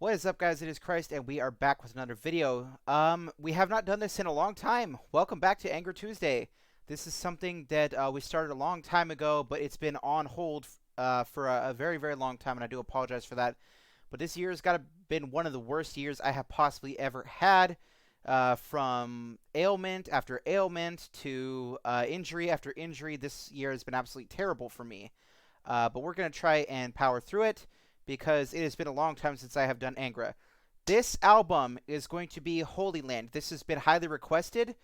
What is up, guys? It is Christ, and we are back with another video. We have not done this in a long time. Welcome back to Angra Tuesday. This is something that we started a long time ago, but it's been on hold for a very, very long time, and I do apologize for that. But this year has been one of the worst years I have possibly ever had. From ailment after ailment to injury after injury, this year has been absolutely terrible for me. But we're going to try and power through it, because it has been a long time since I have done Angra. This album is going to be Holy Land. This has been highly requested.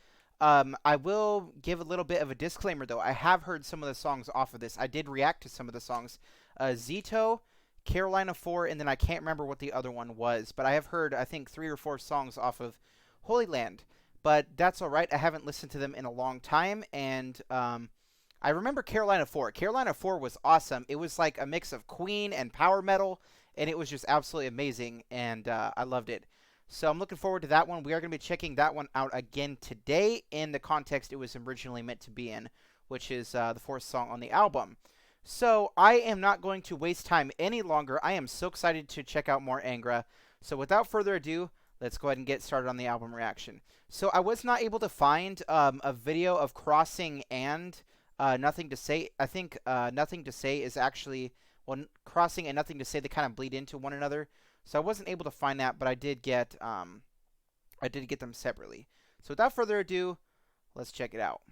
I will give a little bit of a disclaimer, though. I have heard some of the songs off of this. I did react to some of the songs. Zito, Carolina 4, and then I can't remember what the other one was. But I have heard, I think, 3 or 4 songs off of Holy Land. But that's all right. I haven't listened to them in a long time, and I remember Carolina 4. Carolina 4 was awesome. It was like a mix of Queen and power metal, and it was just absolutely amazing, and I loved it. So I'm looking forward to that one. We are going to be checking that one out again today in the context it was originally meant to be in, which is the 4th song on the album. So I am not going to waste time any longer. I am so excited to check out more Angra. So without further ado, let's go ahead and get started on the album reaction. So I was not able to find a video of Crossing and Nothing to Say. I think Nothing to Say is actually, well, Crossing and Nothing to Say, they kind of bleed into one another. So I wasn't able to find that, but I did get them separately. So without further ado, let's check it out.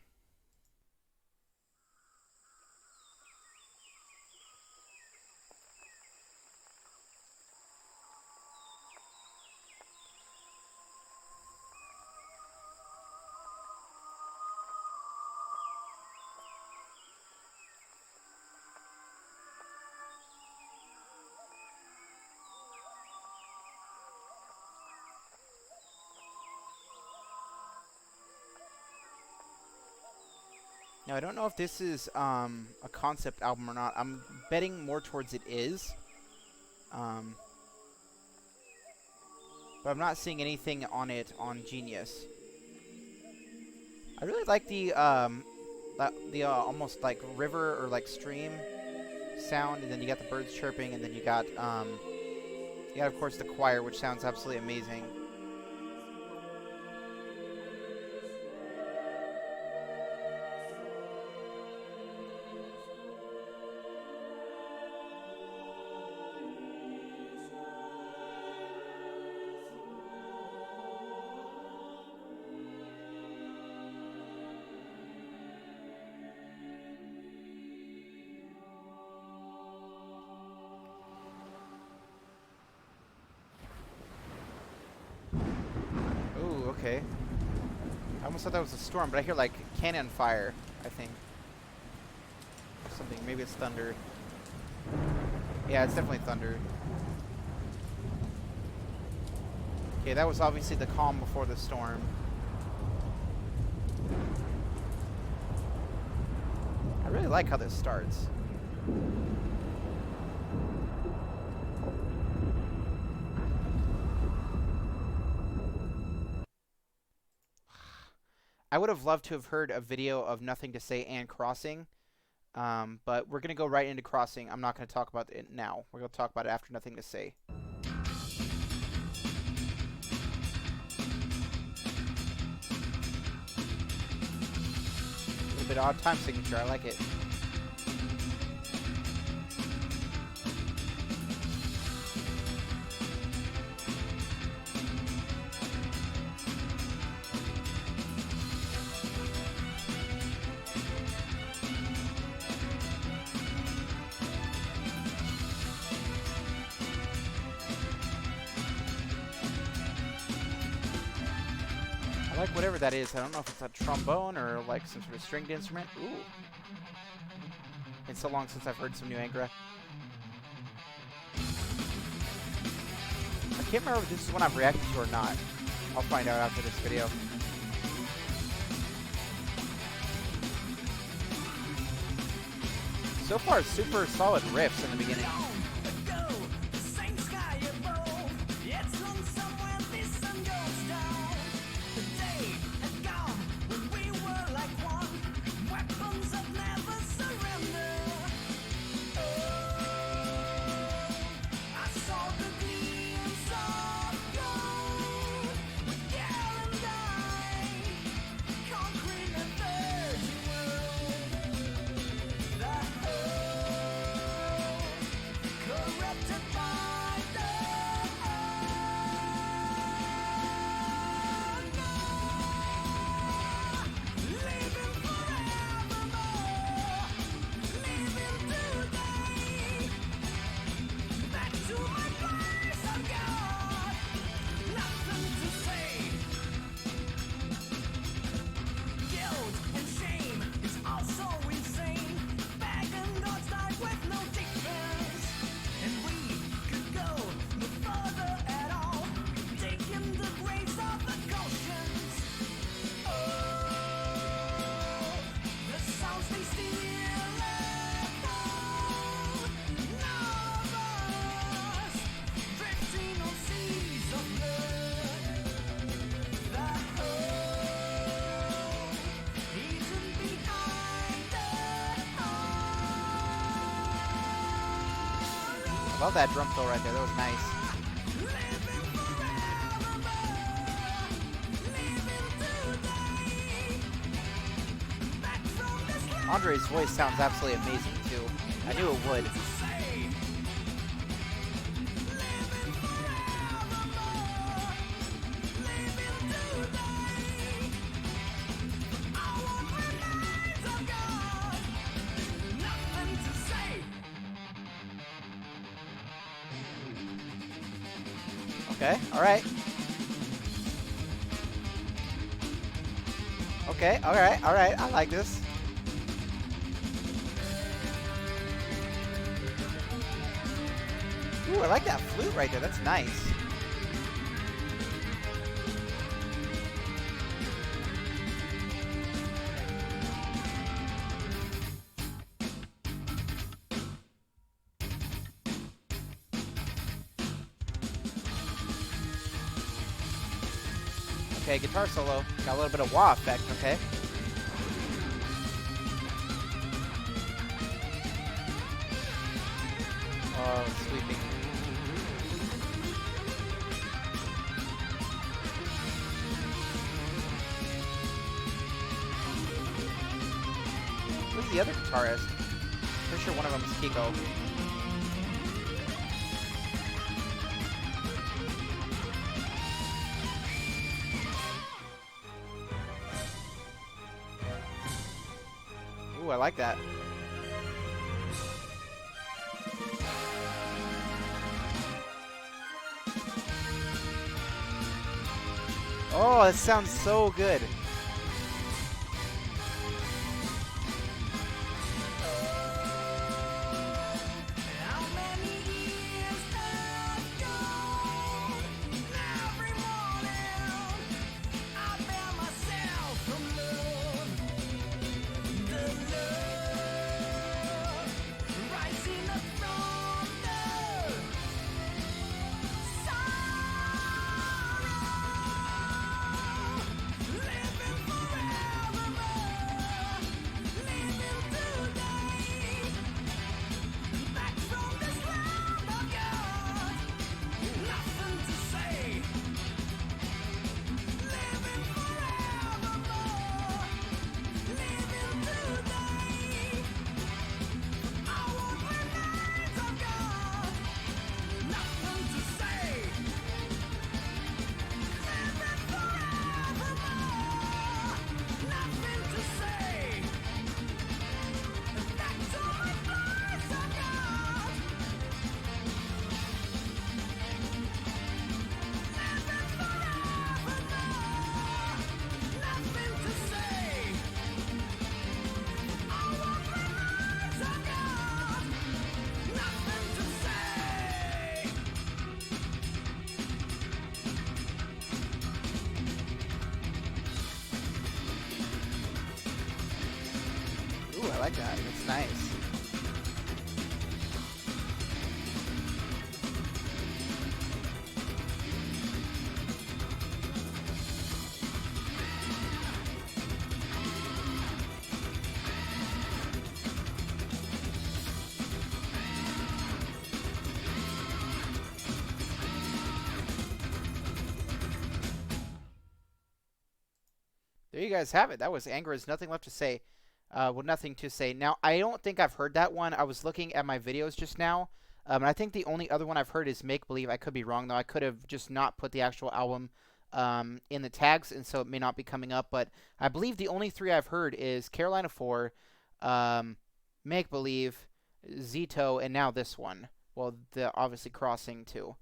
Now, I don't know if this is a concept album or not. I'm betting more towards it is. But I'm not seeing anything on it on Genius. I really like the almost like river or like stream sound, and then you got the birds chirping, and then you got of course the choir, which sounds absolutely amazing. Okay. I almost thought that was a storm, but I hear like cannon fire, I think. Or something. Maybe it's thunder. Yeah, it's definitely thunder. Okay, that was obviously the calm before the storm. I really like how this starts. I would have loved to have heard a video of Nothing to Say and Crossing, but we're going to go right into Crossing. I'm not going to talk about it now. We're going to talk about it after Nothing to Say. A little bit odd time signature. I like it. I like whatever that is. I don't know if it's a trombone or like some sort of stringed instrument. Ooh. It's so long since I've heard some new Angra. I can't remember if this is one I've reacted to or not. I'll find out after this video. So far, super solid riffs in the beginning. I saw the gleams of Love that drum fill right there. That was nice. Andre's voice sounds absolutely amazing too. I knew it would. Okay, alright. Okay, alright, alright. I like this. Ooh, I like that flute right there. That's nice. Okay, guitar solo. Got a little bit of wah effect, okay. Oh, sweeping. Who's the other guitarist? Pretty sure one of them is Kiko. Ooh, I like that. Oh, that sounds so good. I like that. It's nice. There you guys have it. That was Angra's Nothing Left to Say. Well, nothing to say. Now, I don't think I've heard that one. I was looking at my videos just now, and I think the only other one I've heard is Make Believe. I could be wrong, though. I could have just not put the actual album in the tags, and so it may not be coming up. But I believe the only three I've heard is Carolina 4, Make Believe, Zito, and now this one. Well, the obviously Crossing, too.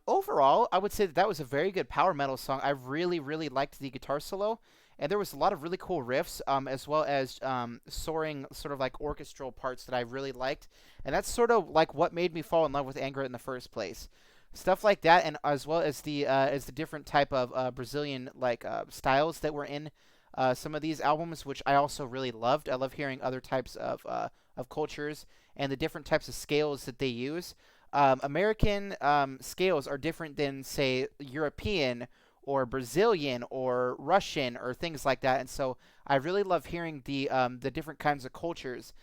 Overall, I would say that was a very good power metal song. I really, really liked the guitar solo. And there was a lot of really cool riffs, as well as soaring sort of like orchestral parts that I really liked. And that's sort of like what made me fall in love with Angra in the first place. Stuff like that, and as well as the different type of Brazilian like styles that were in some of these albums, which I also really loved. I love hearing other types of cultures and the different types of scales that they use. American scales are different than, say, European or Brazilian or Russian or things like that, and so I really love hearing the different kinds of cultures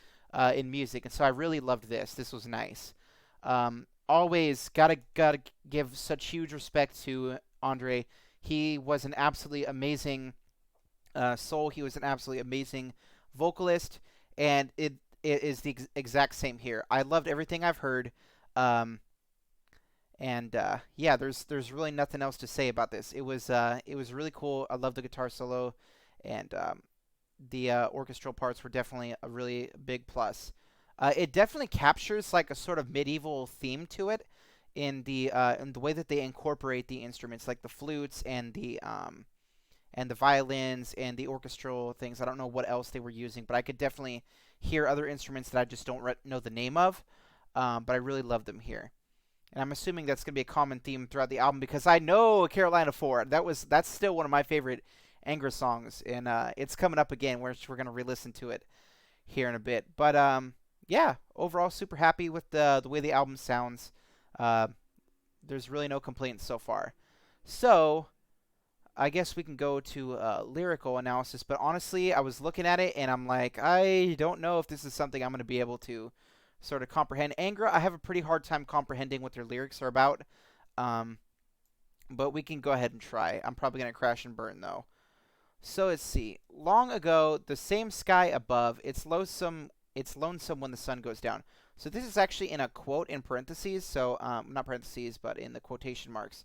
in music, and so I really loved this. This was nice. Always gotta give such huge respect to Andre. He was an absolutely amazing soul. He was an absolutely amazing vocalist, and it is the exact same here. I loved everything I've heard. Um, and yeah, there's really nothing else to say about this. It was really cool. I love the guitar solo, and the orchestral parts were definitely a really big plus. It definitely captures like a sort of medieval theme to it in the way that they incorporate the instruments, like the flutes and the violins and the orchestral things. I don't know what else they were using, but I could definitely hear other instruments that I just don't know the name of. But I really love them here. And I'm assuming that's going to be a common theme throughout the album because I know Carolina 4. That's still one of my favorite Angra songs, and it's coming up again. We're going to re-listen to it here in a bit. But yeah, overall super happy with the way the album sounds. Uh, there's really no complaints so far. So I guess we can go to lyrical analysis. But honestly, I was looking at it and I'm like, I don't know if this is something I'm going to be able to sort of comprehend. Angra, I have a pretty hard time comprehending what their lyrics are about. Um, but we can go ahead and try. I'm probably going to crash and burn though. So let's see. Long ago, the same sky above, it's lonesome when the sun goes down. So this is actually in a quote in parentheses. So not parentheses, but in the quotation marks.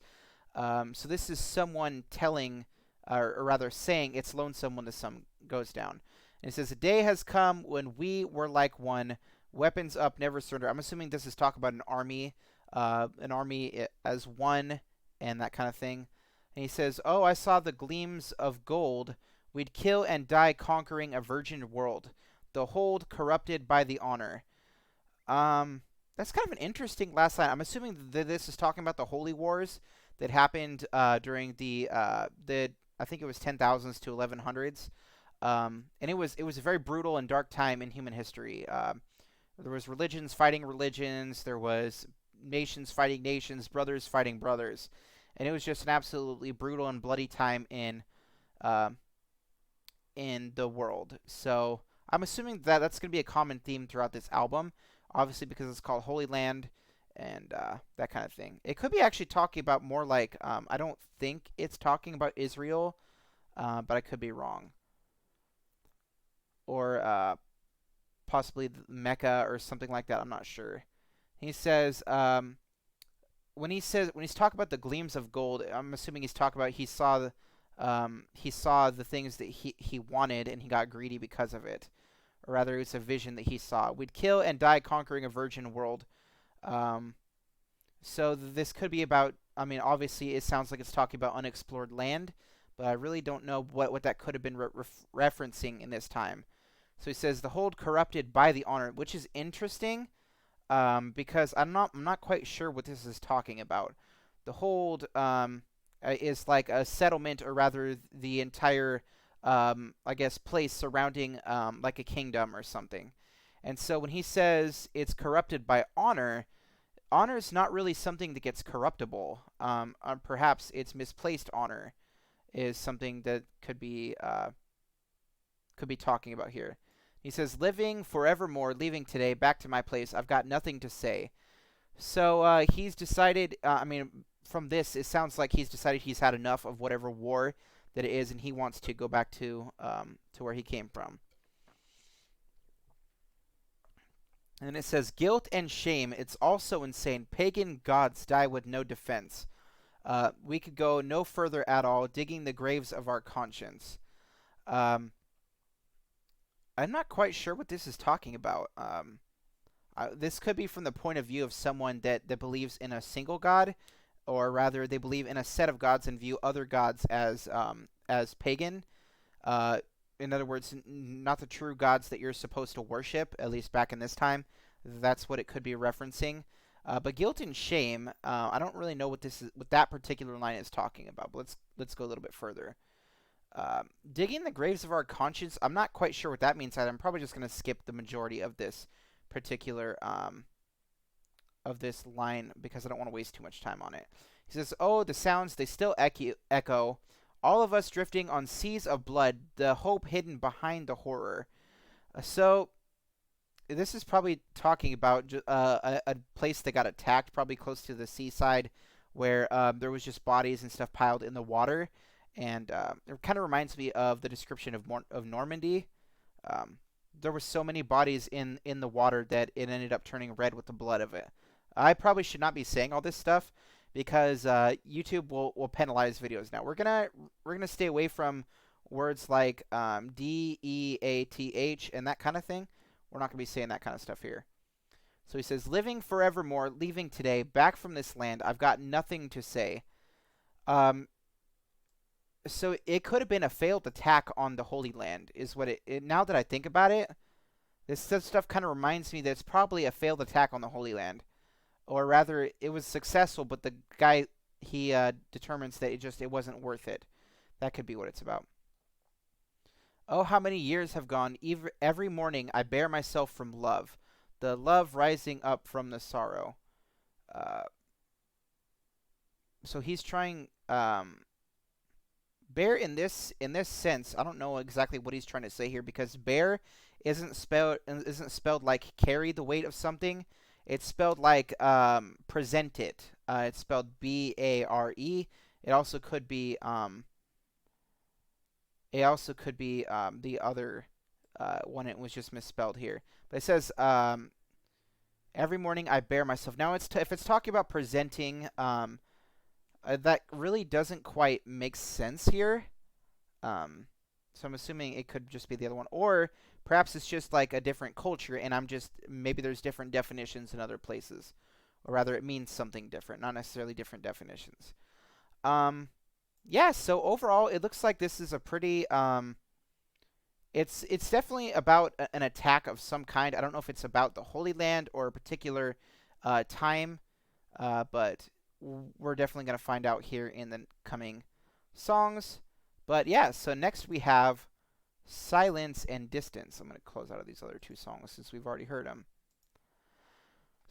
So this is someone telling, or rather saying, it's lonesome when the sun goes down. And it says, a day has come when we were like one, weapons up, never surrender. I'm assuming this is talk about an army as one, and that kind of thing. And he says, oh, I saw the gleams of gold. We'd kill and die conquering a virgin world. The hold corrupted by the honor. That's kind of an interesting last line. I'm assuming that this is talking about the holy wars that happened during the I think it was 10,000s to 1100s. And it was a very brutal and dark time in human history. There was religions fighting religions. There was nations fighting nations, brothers fighting brothers, and it was just an absolutely brutal and bloody time uh, in the world. So I'm assuming that that's going to be a common theme throughout this album, obviously because it's called Holy Land and that kind of thing. It could be actually talking about more like I don't think it's talking about Israel, but I could be wrong, or possibly Mecca or something like that. I'm not sure. He says when he's talking about the gleams of gold, I'm assuming he's talking about he saw the things that he wanted and he got greedy because of it, or rather it's a vision that he saw. We'd kill and die conquering a virgin world. Um, so this could be about. I mean, obviously it sounds like it's talking about unexplored land, but I really don't know what that could have been referencing in this time. So he says the hold corrupted by the honor, which is interesting because I'm not quite sure what this is talking about. The hold is like a settlement, or rather the entire I guess place surrounding like a kingdom or something. And so when he says it's corrupted by honor, honor is not really something that gets corruptible. Perhaps it's misplaced honor is something that could be talking about here. He says, living forevermore, leaving today, back to my place, I've got nothing to say. So he's decided, I mean, from this, it sounds like he's decided he's had enough of whatever war that it is, and he wants to go back to where he came from. And then it says, guilt and shame, it's also insane. Pagan gods die with no defense. We could go no further at all, digging the graves of our conscience. I'm not quite sure what this is talking about. This could be from the point of view of someone that believes in a single god, or rather, they believe in a set of gods and view other gods as pagan. In other words, not the true gods that you're supposed to worship, at least back in this time. That's what it could be referencing. But guilt and shame, I don't really know what that particular line is talking about. But let's go a little bit further. Digging the graves of our conscience, I'm not quite sure what that means either. I'm probably just going to skip the majority of this particular of this line because I don't want to waste too much time on it. He says, oh, the sounds, they still echo. All of us drifting on seas of blood, the hope hidden behind the horror. So this is probably talking about a place that got attacked, probably close to the seaside, where there was just bodies and stuff piled in the water, and it kind of reminds me of the description of Normandy. Um, there were so many bodies in the water that it ended up turning red with the blood of it. I probably should not be saying all this stuff because YouTube will penalize videos now. We're gonna stay away from words like death and that kind of thing. We're not gonna be saying that kind of stuff here. So he says, "Living forevermore, leaving today, back from this land. I've got nothing to say." Um, so it could have been a failed attack on the Holy Land, is what it. Now that I think about it, this stuff kind of reminds me that it's probably a failed attack on the Holy Land, or rather, it was successful, but the guy he determines that it wasn't worth it. That could be what it's about. Oh, how many years have gone! Every morning I bear myself from love, the love rising up from the sorrow. Uh, so he's trying. Bear in this sense, I don't know exactly what he's trying to say here because bear isn't spelled like carry the weight of something. It's spelled like present it. It's spelled bare. It also could be the other one. It was just misspelled here. But it says every morning I bear myself. Now if it's talking about presenting, that really doesn't quite make sense here. So I'm assuming it could just be the other one, or perhaps it's just like a different culture, and maybe there's different definitions in other places, or rather, it means something different, not necessarily different definitions. Yeah. So overall, it looks like this is a pretty It's definitely about an attack of some kind. I don't know if it's about the Holy Land or a particular time, but we're definitely going to find out here in the coming songs. But yeah, so next we have Silence and Distance. I'm going to close out of these other two songs since we've already heard them.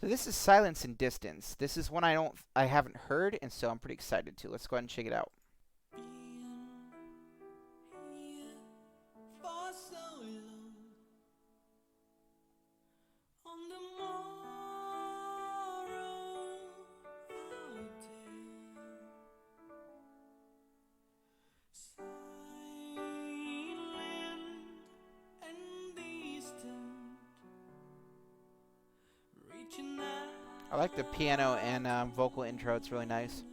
So this is Silence and Distance. This is one I haven't heard, and so I'm pretty excited to. Let's go ahead and check it out. I like the piano and vocal intro. It's really nice.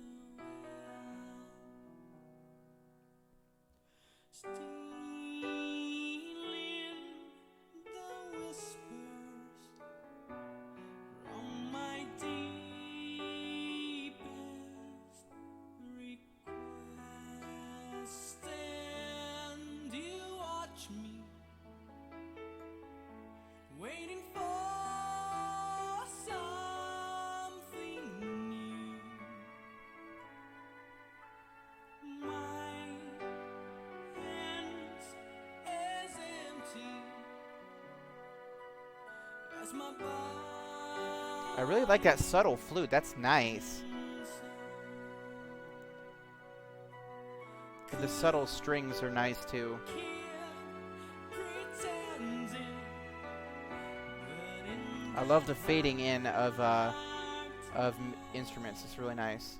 I really like that subtle flute. That's nice. And the subtle strings are nice too. I love the fading in of instruments. It's really nice.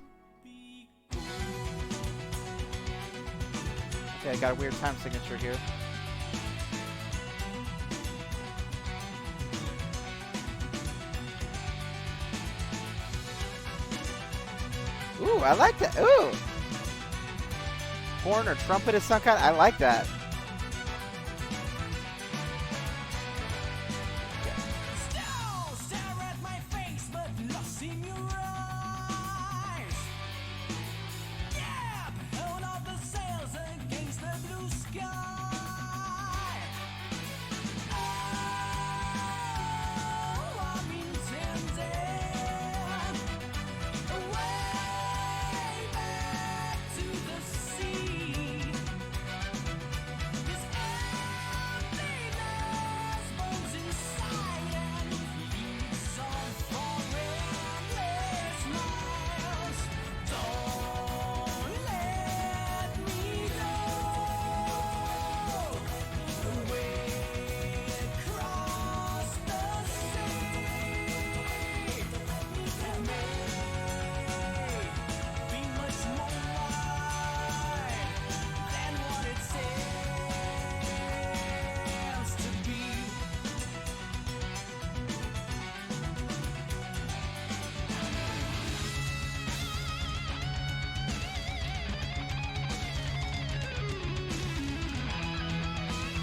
Okay, I got a weird time signature here. Ooh, I like that. Ooh. Horn or trumpet of some kind. I like that.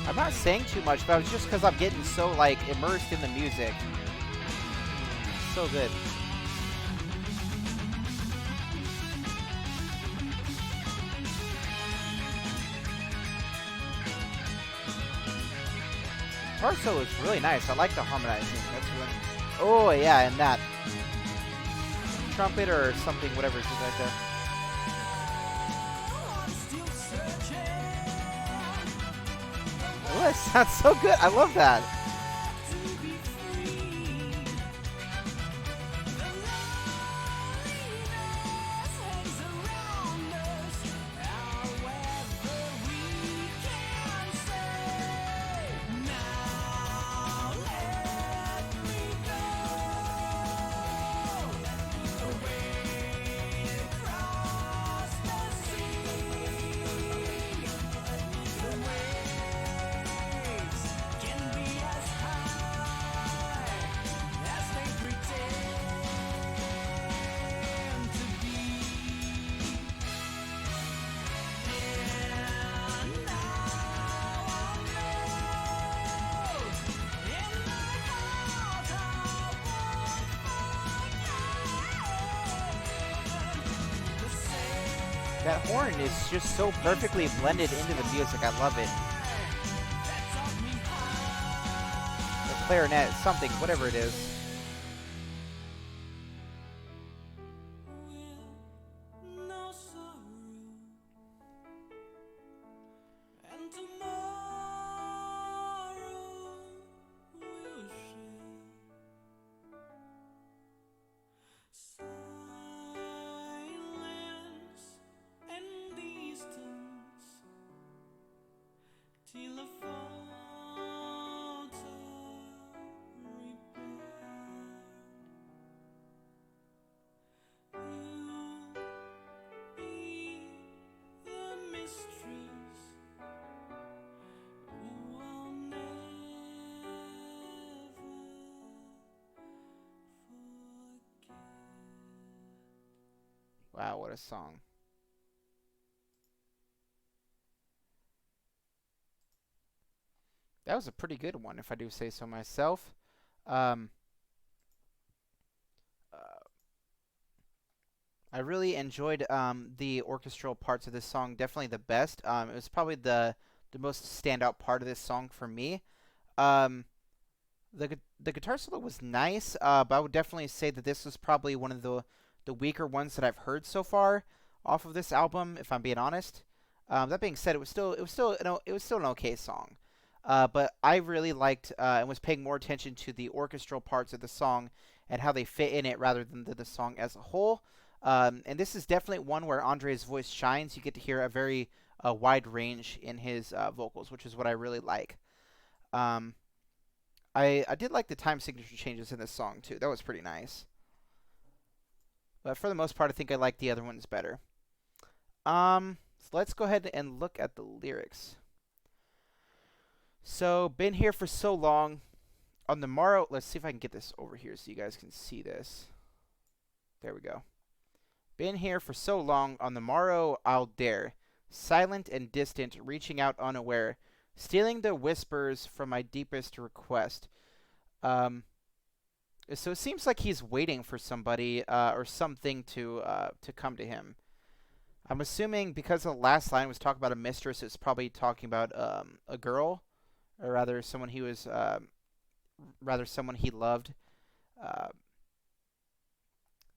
I'm not saying too much, but it's just because I'm getting so, like, immersed in the music. So good. Guitar solo is really nice. I like the harmonizing. That's really... Oh, yeah, and that trumpet or something, whatever is right there. Oh, that sounds so good. I love that. That horn is just so perfectly blended into the music. I love it. The clarinet, something, whatever it is. Wow, what a song. That was a pretty good one, if I do say so myself. Um, uh, I really enjoyed the orchestral parts of this song. Definitely the best. It was probably the most standout part of this song for me. Um, the guitar solo was nice, but I would definitely say that this was probably one of the weaker ones that I've heard so far off of this album, if I'm being honest. That being said, it was still an okay song. But I really liked and was paying more attention to the orchestral parts of the song and how they fit in it rather than the song as a whole. And this is definitely one where Andre's voice shines. You get to hear a very wide range in his vocals, which is what I really like. Um, I did like the time signature changes in this song too. That was pretty nice. But for the most part, I think I like the other ones better. So let's go ahead and look at the lyrics. So, been here for so long. On the morrow, let's see if I can get this over here so you guys can see this. There we go. Been here for so long. On the morrow, I'll dare. Silent and distant, reaching out unaware. Stealing the whispers from my deepest request. So it seems like he's waiting for somebody or something to come to him. I'm assuming because the last line was talking about a mistress, it's probably talking about a girl, or rather someone he was, rather someone he loved. Uh,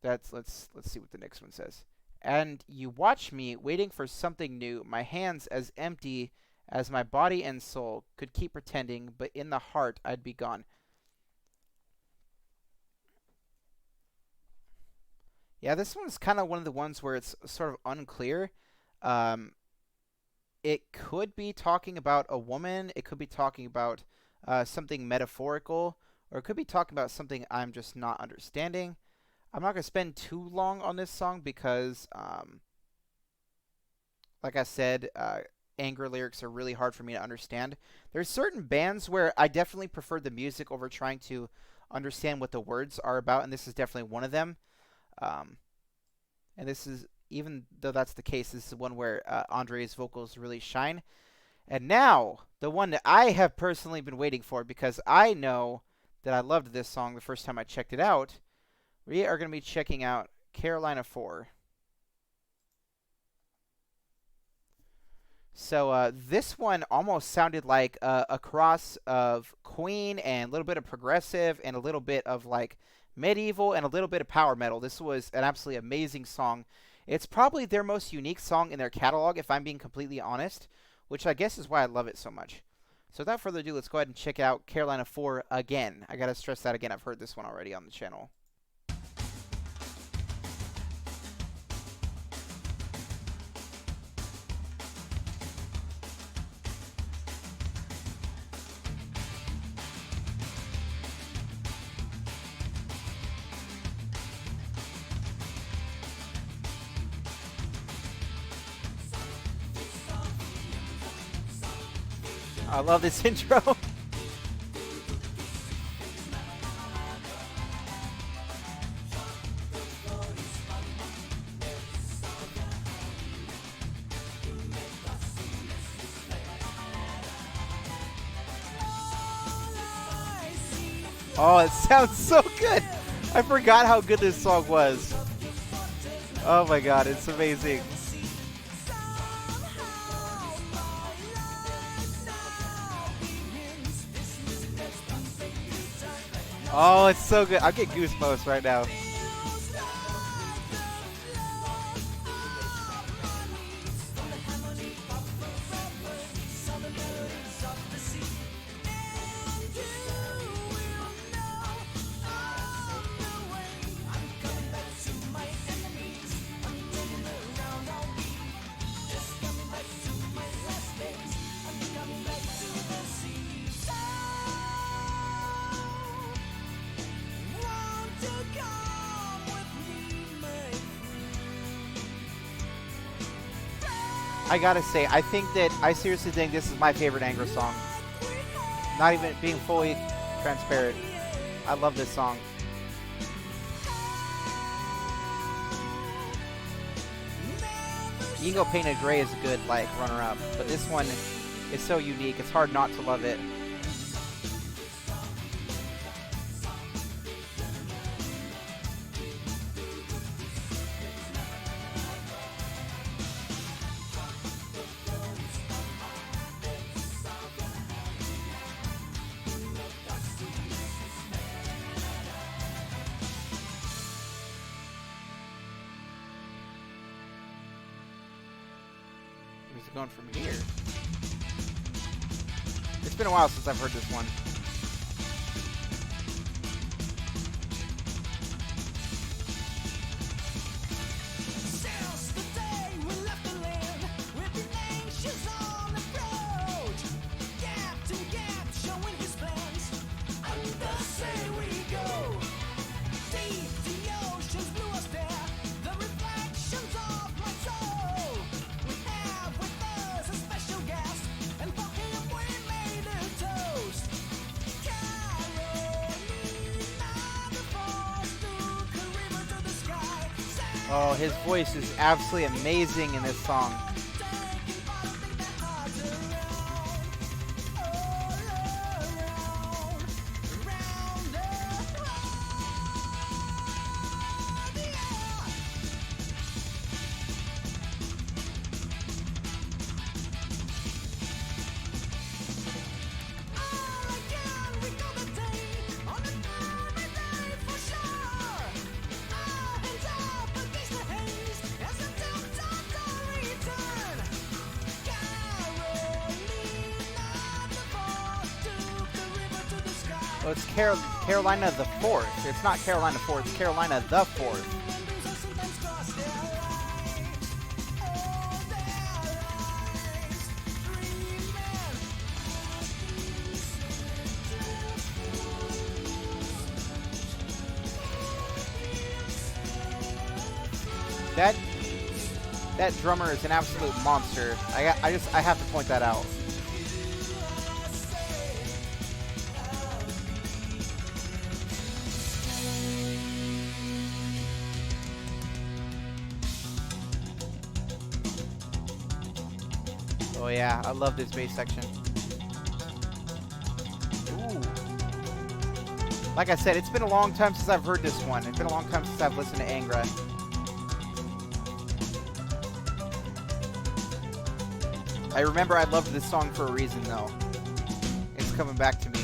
let's see what the next one says. And you watch me waiting for something new. My hands as empty as my body and soul could keep pretending, but in the heart I'd be gone. Yeah, this one's kind of one of the ones where it's sort of unclear. Um, it could be talking about a woman. It could be talking about something metaphorical, or it could be talking about something I'm just not understanding. I'm not going to spend too long on this song because, like I said, Angra lyrics are really hard for me to understand. There's certain bands where I definitely prefer the music over trying to understand what the words are about, and this is definitely one of them. Um, and this is, even though that's the case, this is one where Andre's vocals really shine. And now, the one that I have personally been waiting for, because I know that I loved this song the first time I checked it out. We are going to be checking out Carolina 4. So this one almost sounded like a cross of Queen and a little bit of progressive and a little bit of like medieval and a little bit of power metal. This was an absolutely amazing song. It's probably their most unique song in their catalog, if I'm being completely honest, which I guess is why I love it so much. So without further ado, let's go ahead and check out Carolina 4 again. I gotta stress that again. I've heard this one already on the channel. I love this intro. Oh, it sounds so good. I forgot how good this song was. Oh my god, it's amazing. Oh, it's so good. I get goosebumps right now. I gotta say, I seriously think this is my favorite Angra song. Not even being fully transparent. I love this song. You can go Painted Gray is a good, like, runner-up. But this one is so unique, it's hard not to love it. Where's it going from here? It's been a while since I've heard this one. Oh, his voice is absolutely amazing in this song. Well, it's Carolina the 4th. It's not Carolina 4th, it's Carolina the 4th. That drummer is an absolute monster. I have to point that out. Oh yeah, I love this bass section. Ooh. Like I said, it's been a long time since I've heard this one. It's been a long time since I've listened to Angra. I remember I loved this song for a reason, though. It's coming back to me.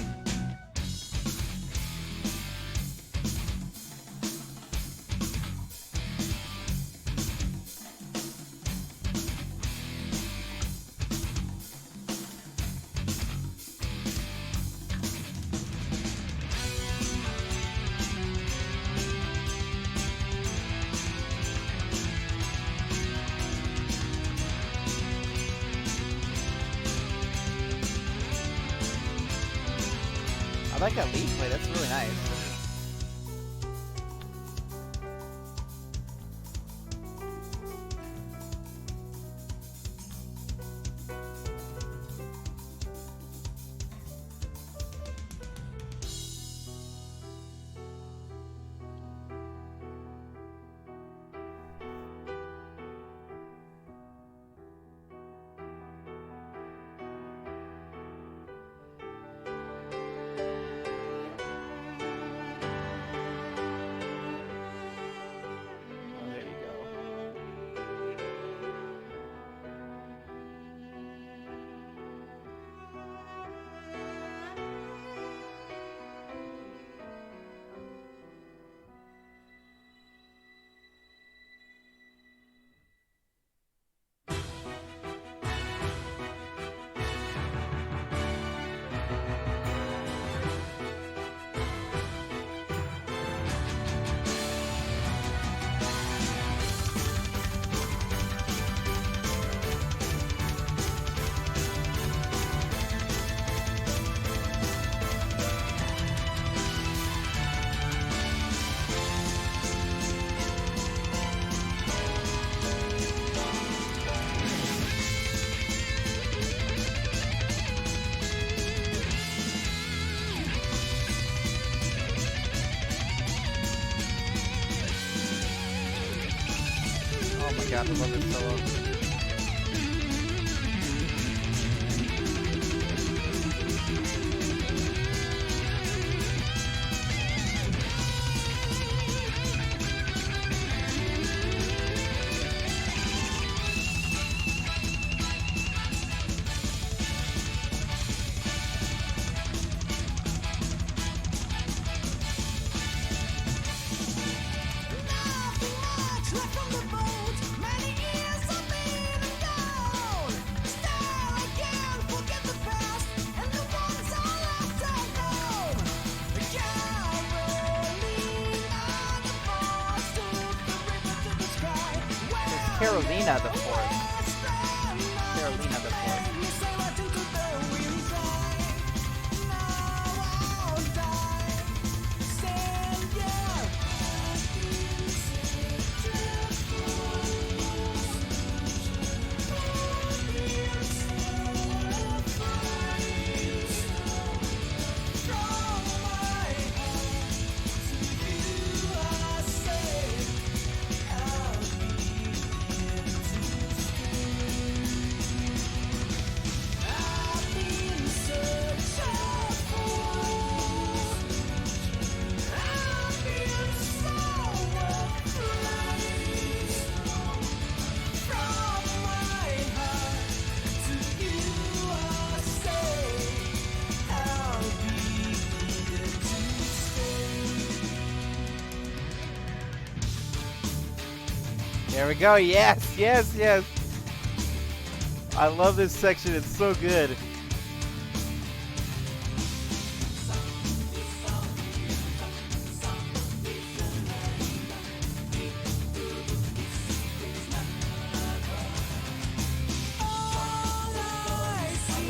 I like that lead play, that's really nice. I love this solo. Carolina the Fourth. Carolina the Fourth. There we go. Yes, yes, yes. I love this section. It's so good.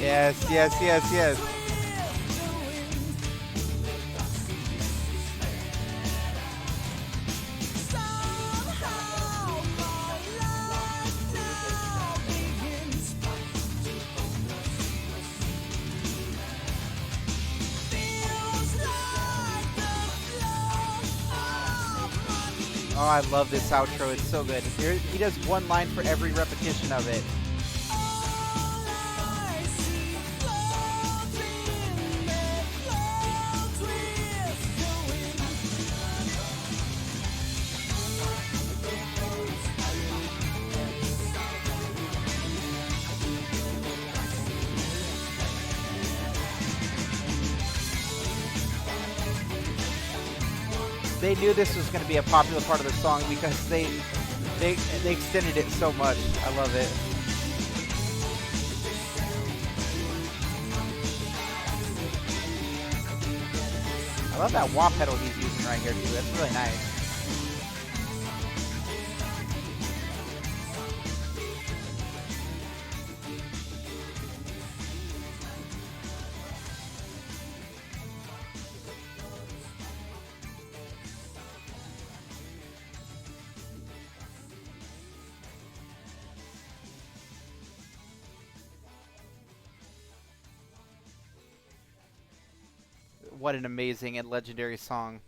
Yes, yes, yes, yes. Oh, I love this outro. It's so good. He does one line for every repetition of it. they knew this was going to be a popular part of the song because they they extended it so much. I love it. I love that wah pedal he's using right here too. That's really nice. What an amazing and legendary song.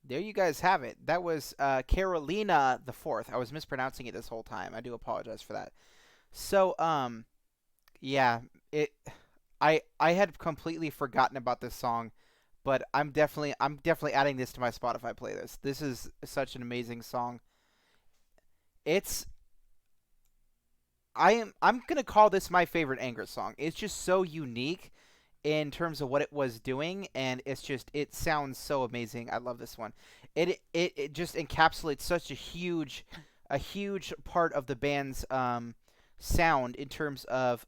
There you guys have it. That was Carolina the Fourth. I was mispronouncing it this whole time. I do apologize for that. So, yeah, it. I had completely forgotten about this song, but I'm definitely adding this to my Spotify playlist. This is such an amazing song. It's I'm gonna call this my favorite Angra song. It's just so unique in terms of what it was doing, and it sounds so amazing. I love this one. It just encapsulates such a huge part of the band's sound in terms of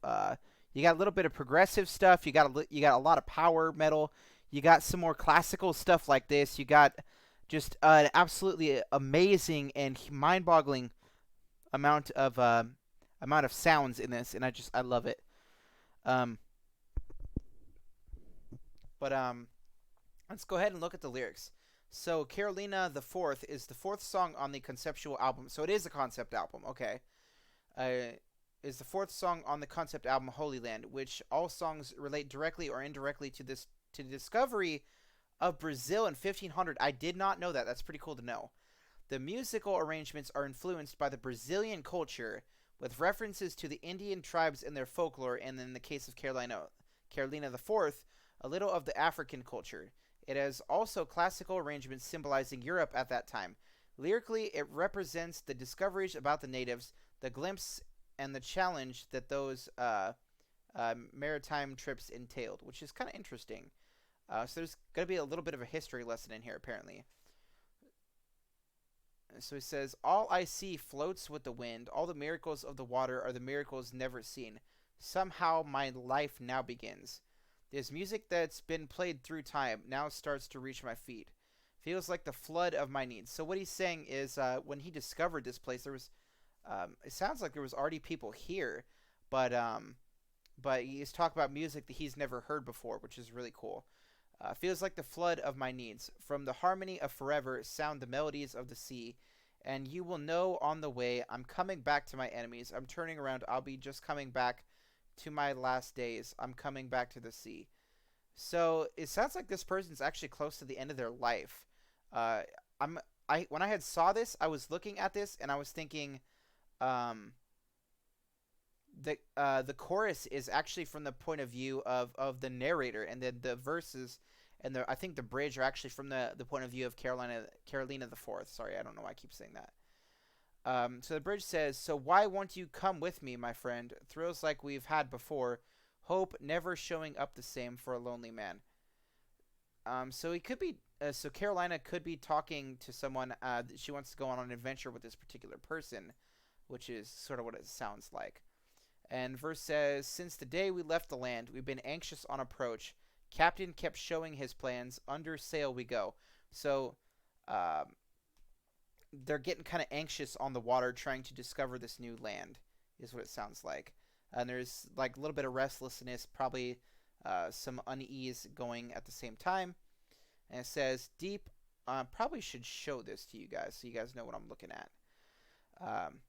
you got a little bit of progressive stuff. You got a lot of power metal. You got some more classical stuff like this. You got just an absolutely amazing and mind-boggling amount of amount of sounds in this, and I love it. Um, but let's go ahead and look at the lyrics. So Carolina the Fourth is the fourth song on the conceptual album. So it is a concept album. Okay. Is the fourth song on the concept album Holy Land, which all songs relate directly or indirectly to the discovery of Brazil in 1500. I did not know that. That's pretty cool to know. The musical arrangements are influenced by the Brazilian culture, with references to the Indian tribes and their folklore, and in the case of Carolina the Fourth, a little of the African culture. It has also classical arrangements symbolizing Europe at that time. Lyrically, it represents the discoveries about the natives, the glimpse, and the challenge that those maritime trips entailed, which is kind of interesting. So there's going to be a little bit of a history lesson in here, apparently. So he says, all I see floats with the wind. All the miracles of the water are the miracles never seen. Somehow my life now begins. This music that's been played through time now starts to reach my feet. Feels like the flood of my needs. So what he's saying is when he discovered this place, there was, it sounds like there was already people here, but he's talking about music that he's never heard before, which is really cool. Feels like the flood of my needs. From the harmony of forever sound the melodies of the sea. And you will know on the way, I'm coming back to my enemies. I'm turning around. I'll be just coming back to my last days. I'm coming back to the sea. So it sounds like this person's actually close to the end of their life. Uh, when I had saw this, I was looking at this and I was thinking, um, the chorus is actually from the point of view of the narrator, and then the verses and I think the bridge are actually from the point of view of Carolina the Fourth. Sorry, I don't know why I keep saying that. So the bridge says, "So why won't you come with me, my friend? Thrills like we've had before, hope never showing up the same for a lonely man." So he could be. So Carolina could be talking to someone. She wants to go on an adventure with this particular person, which is sort of what it sounds like. And verse says, "Since the day we left the land, we've been anxious on approach. Captain kept showing his plans. Under sail we go." So, um, they're getting kind of anxious on the water, trying to discover this new land, is what it sounds like. And there's like a little bit of restlessness, probably some unease going at the same time. And it says, "Deep." Probably should show this to you guys so you guys know what I'm looking at. Um,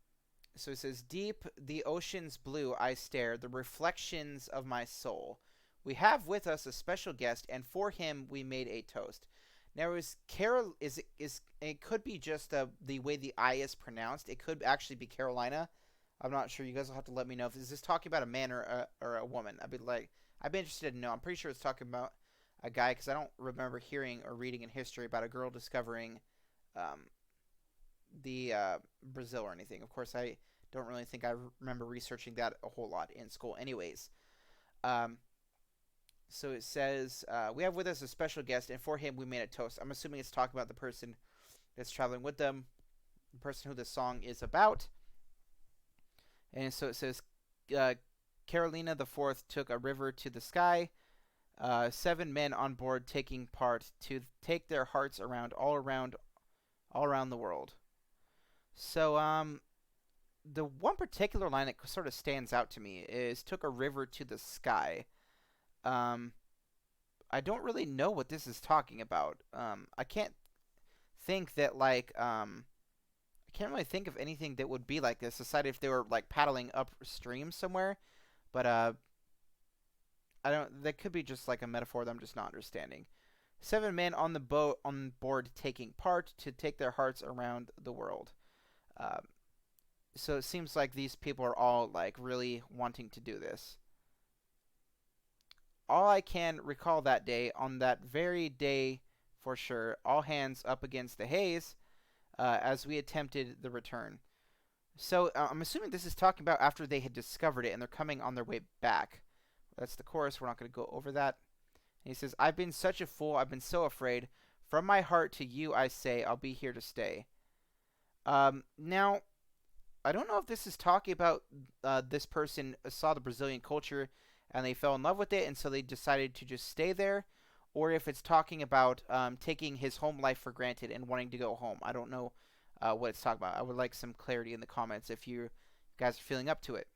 So it says, "Deep the ocean's blue I stare, the reflections of my soul. We have with us a special guest, and for him we made a toast." Now, is Carol is it could be just the way the I is pronounced. It could actually be Carolina. I'm not sure. You guys will have to let me know if is this talking about a man or a woman. I'd be interested to know. I'm pretty sure it's talking about a guy because I don't remember hearing or reading in history about a girl discovering um, the Brazil or anything. Of course, I don't really think I remember researching that a whole lot in school anyways. Um, so it says, we have with us a special guest, and for him we made a toast. I'm assuming it's talking about the person that's traveling with them, the person who the song is about. And so it says, uh, Carolina the Fourth took a river to the sky. 7 men on board taking part to take their hearts around all around the world. So the one particular line that sort of stands out to me is took a river to the sky. Um, I don't really know what this is talking about. I can't think that I can't really think of anything that would be like this, aside if they were like paddling upstream somewhere. But I don't. That could be just like a metaphor that I'm just not understanding. 7 men on the boat on board taking part to take their hearts around the world. Um, so it seems like these people are all like really wanting to do this. All I can recall that day, on that very day for sure, all hands up against the haze as we attempted the return. So I'm assuming this is talking about after they had discovered it and they're coming on their way back. That's the chorus. We're not going to go over that. And he says, I've been such a fool. I've been so afraid. From my heart to you, I say, I'll be here to stay. Now, I don't know if this is talking about this person saw the Brazilian culture and they fell in love with it, and so they decided to just stay there, or if it's talking about taking his home life for granted and wanting to go home. I don't know what it's talking about. I would like some clarity in the comments if you guys are feeling up to it.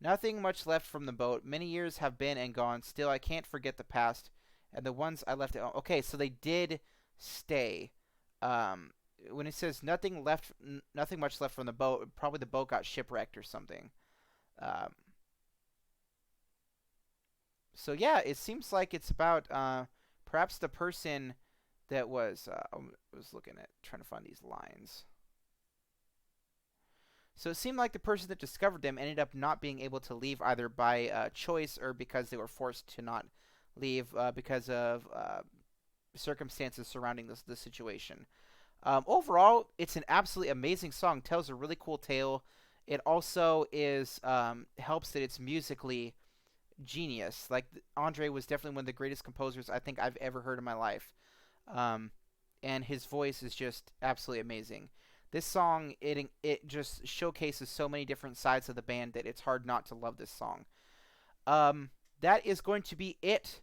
Nothing much left from the boat. Many years have been and gone. Still, I can't forget the past and the ones I left. Okay, so they did stay. Um, when it says nothing much left from the boat, probably the boat got shipwrecked or something. Um, so yeah, it seems like it's about perhaps the person that I was looking at trying to find these lines. So it seemed like the person that discovered them ended up not being able to leave either by choice or because they were forced to not leave because of circumstances surrounding the situation. Overall, it's an absolutely amazing song. Tells a really cool tale. It also is helps that it's musically genius. Like Andre was definitely one of the greatest composers I think I've ever heard in my life, um, and his voice is just absolutely amazing. This song it just showcases so many different sides of the band that it's hard not to love this song. Um, that is going to be it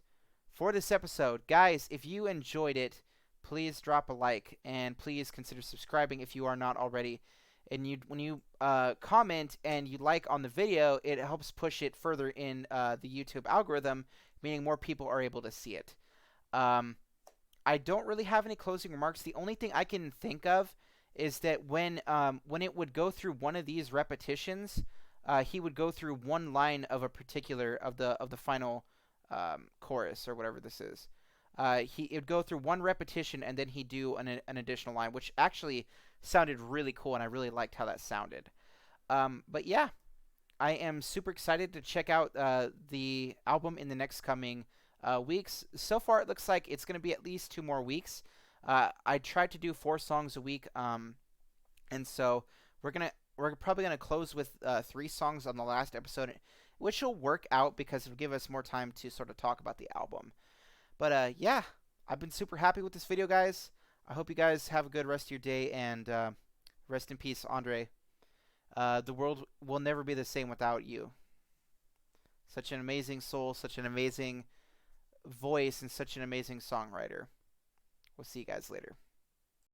for this episode, guys. If you enjoyed it, please drop a like and please consider subscribing if you are not already. And when you comment and you like on the video, it helps push it further in the YouTube algorithm, meaning more people are able to see it. Um, I don't really have any closing remarks. The only thing I can think of is that when it would go through one of these repetitions, he would go through one line of a particular of the final chorus or whatever this is. It would go through one repetition and then he'd do an additional line, which actually sounded really cool, and I really liked how that sounded. But yeah, I am super excited to check out the album in the next coming weeks. So far, it looks like it's going to be at least 2 more weeks. I tried to do 4 songs a week, and so we're probably gonna close with 3 songs on the last episode, which will work out because it'll give us more time to sort of talk about the album. But yeah, I've been super happy with this video, guys. I hope you guys have a good rest of your day, and rest in peace, Andre. The world will never be the same without you. Such an amazing soul, such an amazing voice, and such an amazing songwriter. We'll see you guys later.